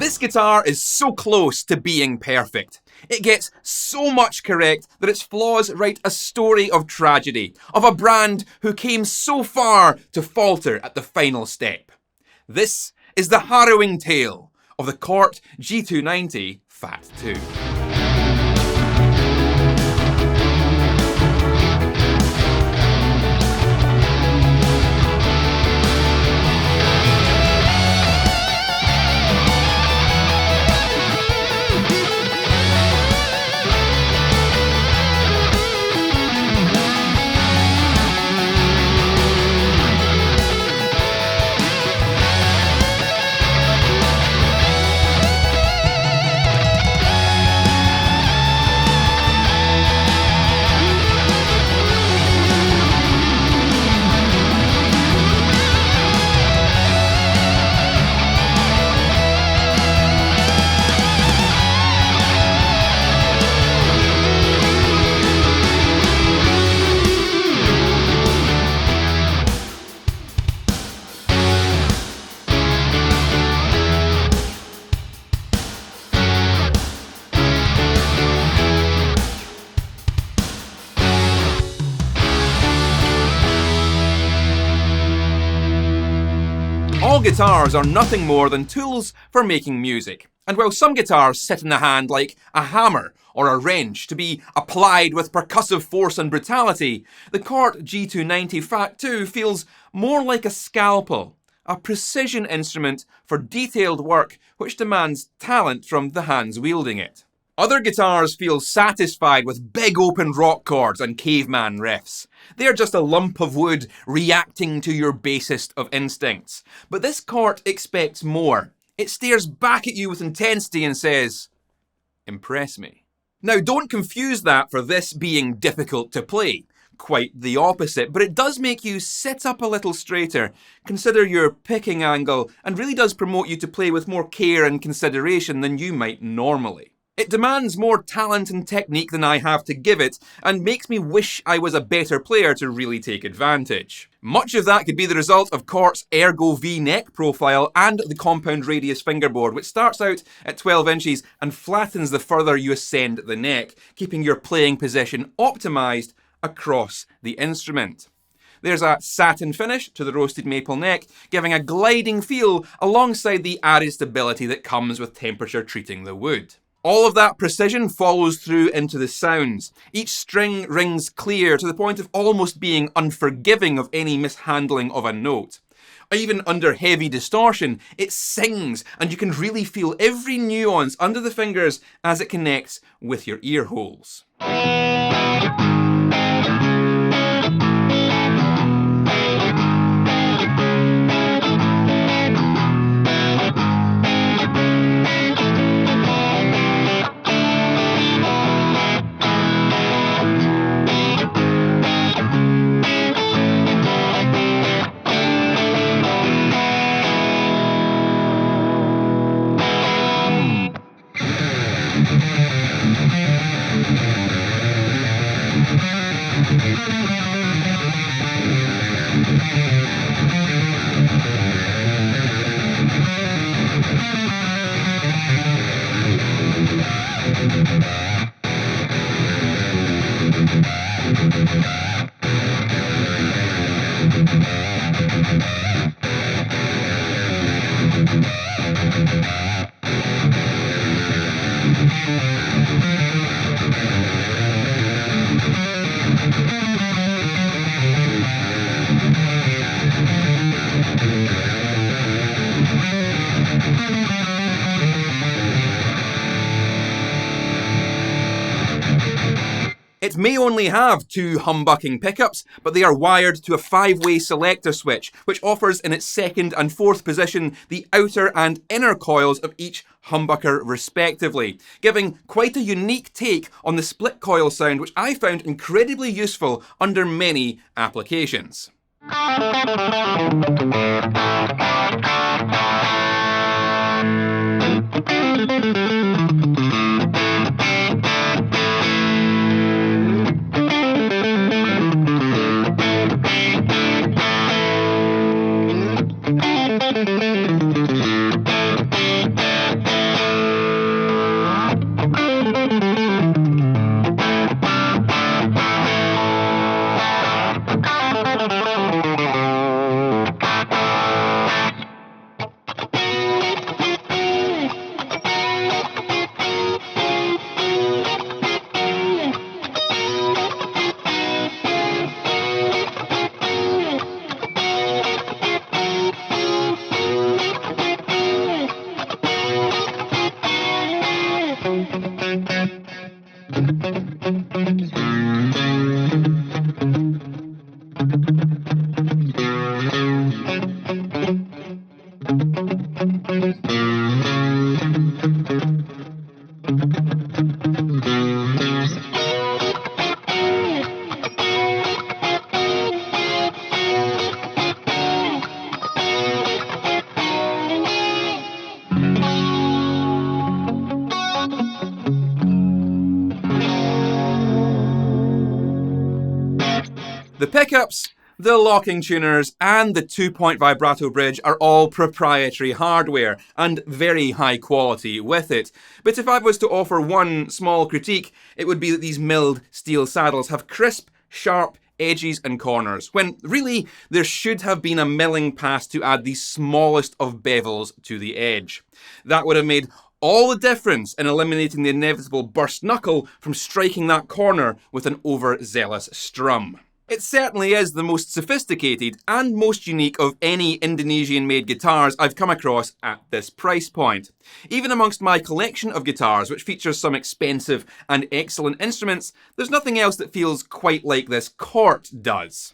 This guitar is so close to being perfect. It gets so much correct that its flaws write a story of tragedy, of a brand who came so far to falter at the final step. This is the harrowing tale of the Cort G290 FAT II. All guitars are nothing more than tools for making music. And while some guitars sit in the hand like a hammer or a wrench to be applied with percussive force and brutality, the Cort G290 FAT II feels more like a scalpel, a precision instrument for detailed work which demands talent from the hands wielding it. Other guitars feel satisfied with big open rock chords and caveman riffs. They're just a lump of wood reacting to your basest of instincts. But this Cort expects more. It stares back at you with intensity and says, "Impress me." Now, don't confuse that for this being difficult to play. Quite the opposite, but it does make you sit up a little straighter, consider your picking angle, and really does promote you to play with more care and consideration than you might normally. It demands more talent and technique than I have to give it, and makes me wish I was a better player to really take advantage. Much of that could be the result of Cort's Ergo V neck profile and the compound radius fingerboard, which starts out at 12 inches and flattens the further you ascend the neck, keeping your playing position optimised across the instrument. There's a satin finish to the roasted maple neck, giving a gliding feel alongside the added stability that comes with temperature treating the wood. All of that precision follows through into the sounds. Each string rings clear to the point of almost being unforgiving of any mishandling of a note. Even under heavy distortion, it sings, and you can really feel every nuance under the fingers as it connects with your ear holes. It may only have two humbucking pickups, but they are wired to a 5-way selector switch, which offers in its second and fourth position the outer and inner coils of each humbucker respectively, giving quite a unique take on the split coil sound, which I found incredibly useful under many applications. The pickups, the locking tuners, and the 2-point vibrato bridge are all proprietary hardware, and very high quality with it. But if I was to offer one small critique, it would be that these milled steel saddles have crisp, sharp edges and corners, when really there should have been a milling pass to add the smallest of bevels to the edge. That would have made all the difference in eliminating the inevitable burst knuckle from striking that corner with an overzealous strum. It certainly is the most sophisticated and most unique of any Indonesian-made guitars I've come across at this price point. Even amongst my collection of guitars, which features some expensive and excellent instruments, there's nothing else that feels quite like this Cort does.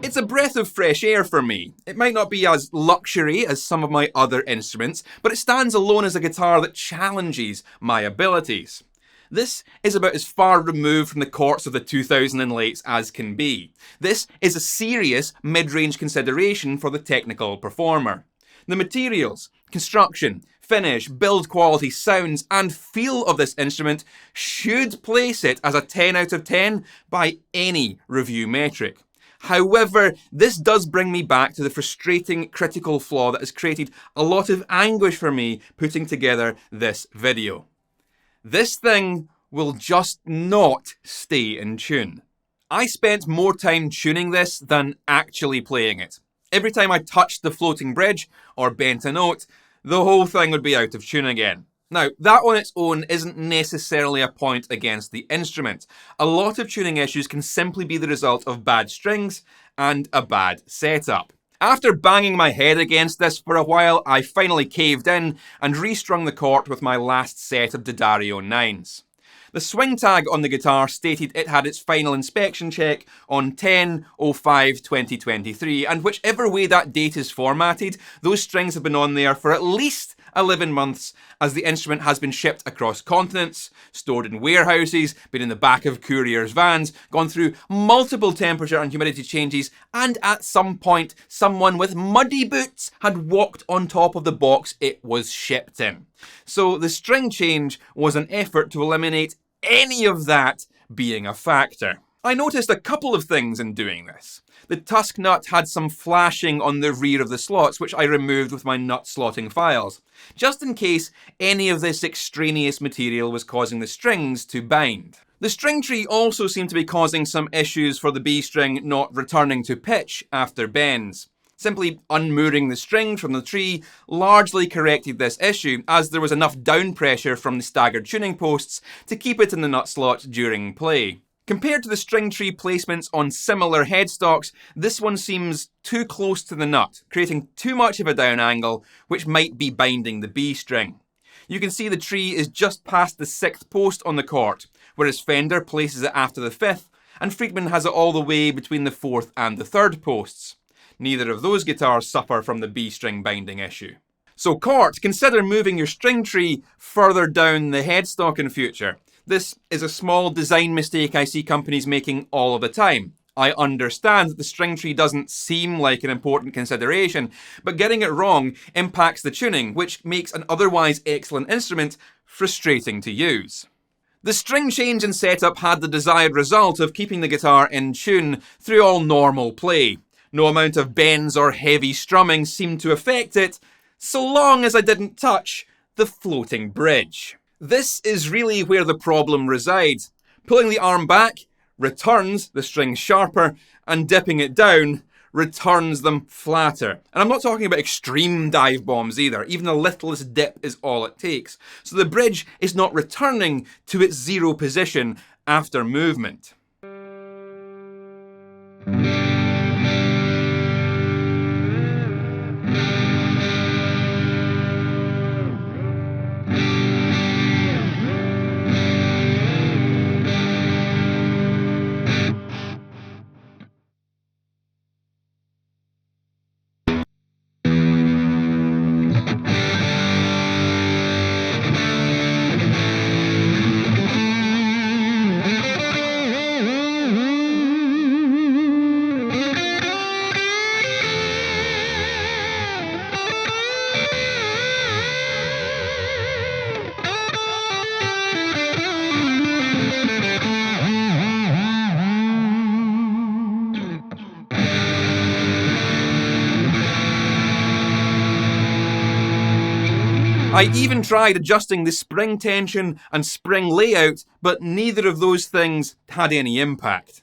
It's a breath of fresh air for me. It might not be as luxury as some of my other instruments, but it stands alone as a guitar that challenges my abilities. This is about as far removed from the Corts of the 2000 and lates as can be. This is a serious mid-range consideration for the technical performer. The materials, construction, finish, build quality, sounds, and feel of this instrument should place it as a 10 out of 10 by any review metric. However, this does bring me back to the frustrating critical flaw that has created a lot of anguish for me putting together this video. This thing will just not stay in tune. I spent more time tuning this than actually playing it. Every time I touched the floating bridge or bent a note, the whole thing would be out of tune again. Now, that on its own isn't necessarily a point against the instrument. A lot of tuning issues can simply be the result of bad strings and a bad setup. After banging my head against this for a while, I finally caved in and restrung the Cort with my last set of D'Addario 9s. The swing tag on the guitar stated it had its final inspection check on 10/05/2023, and whichever way that date is formatted, those strings have been on there for at least 11 months, as the instrument has been shipped across continents, stored in warehouses, been in the back of couriers' vans, gone through multiple temperature and humidity changes, and at some point, someone with muddy boots had walked on top of the box it was shipped in. So the string change was an effort to eliminate any of that being a factor. I noticed a couple of things in doing this. The tusk nut had some flashing on the rear of the slots, which I removed with my nut slotting files, just in case any of this extraneous material was causing the strings to bind. The string tree also seemed to be causing some issues for the B string not returning to pitch after bends. Simply unmooring the string from the tree largely corrected this issue, as there was enough down pressure from the staggered tuning posts to keep it in the nut slot during play. Compared to the string tree placements on similar headstocks, this one seems too close to the nut, creating too much of a down angle, which might be binding the B string. You can see the tree is just past the 6th post on the Cort, whereas Fender places it after the 5th, and Friedman has it all the way between the 4th and the 3rd posts. Neither of those guitars suffer from the B string binding issue. So Cort, consider moving your string tree further down the headstock in future. This is a small design mistake I see companies making all of the time. I understand that the string tree doesn't seem like an important consideration, but getting it wrong impacts the tuning, which makes an otherwise excellent instrument frustrating to use. The string change and setup had the desired result of keeping the guitar in tune through all normal play. No amount of bends or heavy strumming seemed to affect it, so long as I didn't touch the floating bridge. This is really where the problem resides. Pulling the arm back returns the strings sharper, and dipping it down returns them flatter. And I'm not talking about extreme dive bombs either. Even the littlest dip is all it takes. So the bridge is not returning to its zero position after movement. I even tried adjusting the spring tension and spring layout, but neither of those things had any impact.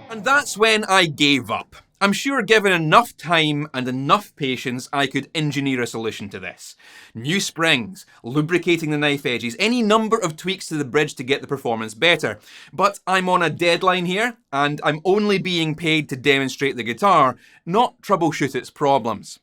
And that's when I gave up. I'm sure given enough time and enough patience, I could engineer a solution to this. New springs, lubricating the knife edges, any number of tweaks to the bridge to get the performance better. But I'm on a deadline here, and I'm only being paid to demonstrate the guitar, not troubleshoot its problems.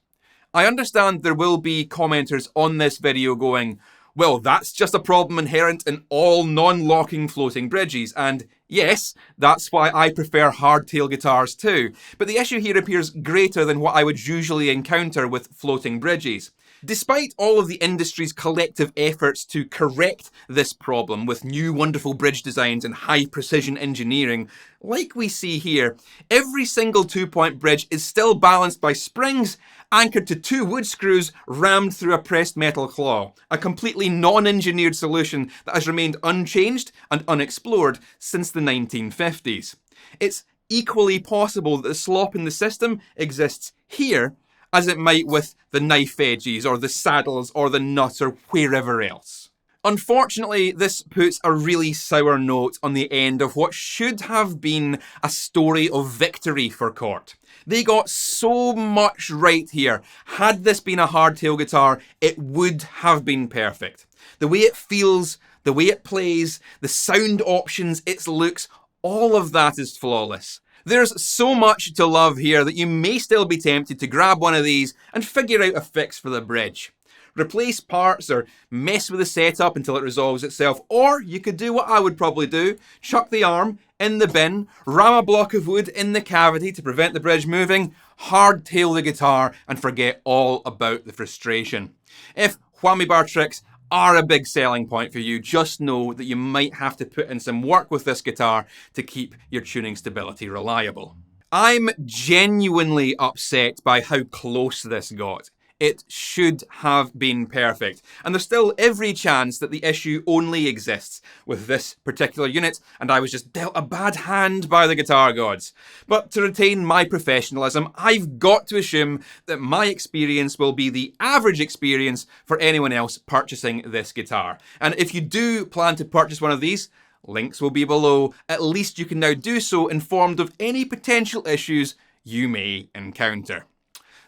I understand there will be commenters on this video going, well, that's just a problem inherent in all non-locking floating bridges, and yes, that's why I prefer hardtail guitars too, but the issue here appears greater than what I would usually encounter with floating bridges. Despite all of the industry's collective efforts to correct this problem with new wonderful bridge designs and high precision engineering, like we see here, every single 2-point bridge is still balanced by springs anchored to 2 wood screws rammed through a pressed metal claw, a completely non-engineered solution that has remained unchanged and unexplored since the 1950s. It's equally possible that the slop in the system exists here as it might with the knife edges or the saddles or the nut or wherever else. Unfortunately, this puts a really sour note on the end of what should have been a story of victory for Cort. They got so much right here. Had this been a hardtail guitar, it would have been perfect. The way it feels, the way it plays, the sound options, its looks, all of that is flawless. There's so much to love here that you may still be tempted to grab one of these and figure out a fix for the bridge. Replace parts or mess with the setup until it resolves itself, or you could do what I would probably do, chuck the arm in the bin, ram a block of wood in the cavity to prevent the bridge moving, hardtail the guitar and forget all about the frustration. If whammy bar tricks are a big selling point for you, just know that you might have to put in some work with this guitar to keep your tuning stability reliable. I'm genuinely upset by how close this got. It should have been perfect, and there's still every chance that the issue only exists with this particular unit, and I was just dealt a bad hand by the guitar gods. But to retain my professionalism, I've got to assume that my experience will be the average experience for anyone else purchasing this guitar. And if you do plan to purchase one of these, links will be below. At least you can now do so informed of any potential issues you may encounter.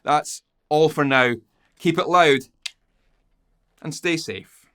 That's all for now. Keep it loud and stay safe.